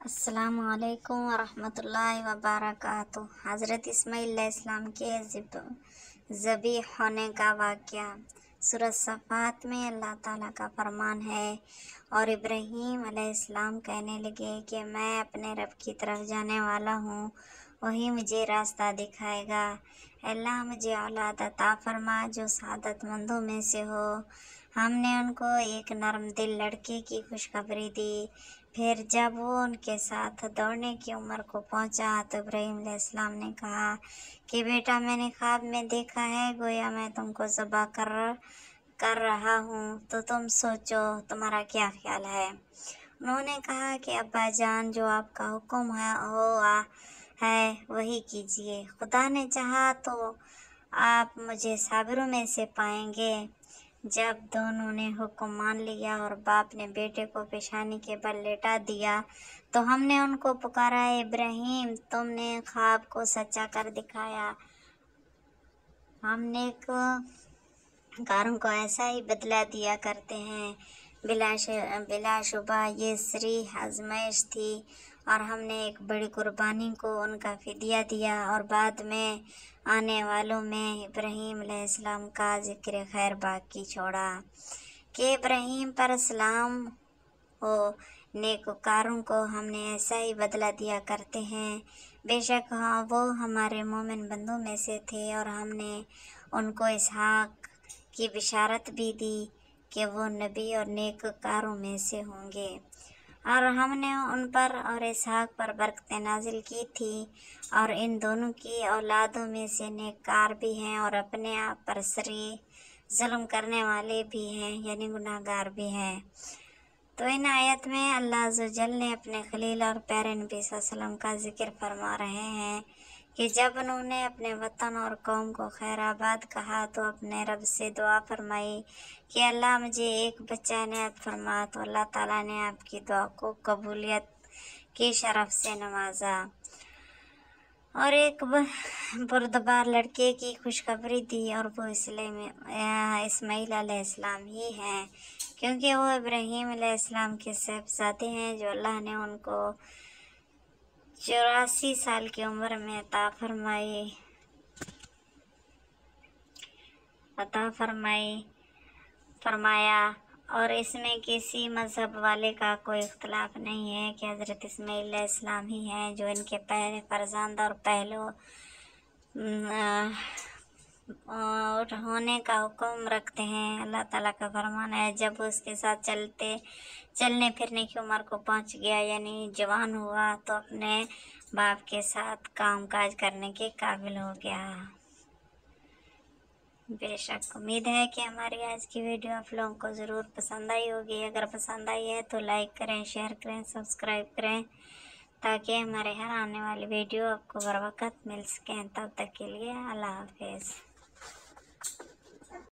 السلام علیکم ورحمۃ اللہ وبرکاتہ۔ حضرت اسماعیل علیہ السلام کے ذبح ہونے کا واقعہ سورۃ صافات میں اللہ تعالیٰ کا فرمان ہے، اور ابراہیم علیہ السلام کہنے لگے کہ میں اپنے رب کی طرف جانے والا ہوں، وہی مجھے راستہ دکھائے گا۔ اللہ مجھے اولاد عطا فرما جو سعادت مندوں میں سے ہو۔ ہم نے ان کو ایک نرم دل لڑکے کی خوشخبری دی۔ پھر جب وہ ان کے ساتھ دوڑنے کی عمر کو پہنچا تو ابراہیم علیہ السلام نے کہا کہ بیٹا، میں نے خواب میں دیکھا ہے گویا میں تم کو ذبح کر رہا ہوں، تو تم سوچو تمہارا کیا خیال ہے؟ انہوں نے کہا کہ ابا جان، جو آپ کا حکم ہے وہی کیجیے، خدا نے چاہا تو آپ مجھے صابروں میں سے پائیں گے۔ جب دونوں نے حکم مان لیا اور باپ نے بیٹے کو پیشانی کے بل لیٹا دیا تو ہم نے ان کو پکارا، اے ابراہیم، تم نے خواب کو سچا کر دکھایا۔ ہم نیک کاروں کو ایسا ہی بدلہ دیا کرتے ہیں۔ بلا شبہ یہ صریح آزمائش تھی، اور ہم نے ایک بڑی قربانی کو ان کا فدیہ دیا، اور بعد میں آنے والوں میں ابراہیم علیہ السلام کا ذکر خیر باقی چھوڑا کہ ابراہیم پر سلام ہو۔ نیکوکاروں کو ہم نے ایسا ہی بدلہ دیا کرتے ہیں۔ بے شک وہ ہمارے مومن بندوں میں سے تھے، اور ہم نے ان کو اسحاق کی بشارت بھی دی کہ وہ نبی اور نیکوکاروں میں سے ہوں گے، اور ہم نے ان پر اور اسحاق پر برکتیں نازل کی تھی، اور ان دونوں کی اولادوں میں سے نیکوکار بھی ہیں اور اپنے آپ پر صریح ظلم کرنے والے بھی ہیں، یعنی گناہ گار بھی ہیں۔ تو ان آیت میں اللہ عز و جل نے اپنے خلیل اور پیارے نبی صلی اللہ علیہ وسلم کا ذکر فرما رہے ہیں کہ جب انہوں نے اپنے وطن اور قوم کو خیر آباد کہا تو اپنے رب سے دعا فرمائی کہ اللہ مجھے ایک بچہ عنایت فرما، تو اللہ تعالیٰ نے آپ کی دعا کو قبولیت کی شرف سے نوازا اور ایک بردبار لڑکے کی خوشخبری دی، اور وہ اسماعیل علیہ السلام ہی ہیں، کیونکہ وہ ابراہیم علیہ السلام کے صاحبزادے ہیں جو اللہ نے ان کو 84 سال کی عمر میں عطا فرمایا، اور اس میں کسی مذہب والے کا کوئی اختلاف نہیں ہے کہ حضرت اسماعیل علیہ السلام ہی ہیں جو ان کے پہلے فرزند اور پہلو ہونے کا حکم رکھتے ہیں۔ اللہ تعالیٰ کا فرمان ہے، جب وہ اس کے ساتھ چلنے پھرنے کی عمر کو پہنچ گیا، یعنی جوان ہوا، تو اپنے باپ کے ساتھ کام کاج کرنے کے قابل ہو گیا۔ بے شک امید ہے کہ ہماری آج کی ویڈیو آپ لوگوں کو ضرور پسند آئی ہوگی۔ اگر پسند آئی ہے تو لائک کریں، شیئر کریں، سبسکرائب کریں، تاکہ ہمارے ہر آنے والی ویڈیو آپ کو بر وقت مل سکیں۔ تب تک کے لیے اللہ حافظ۔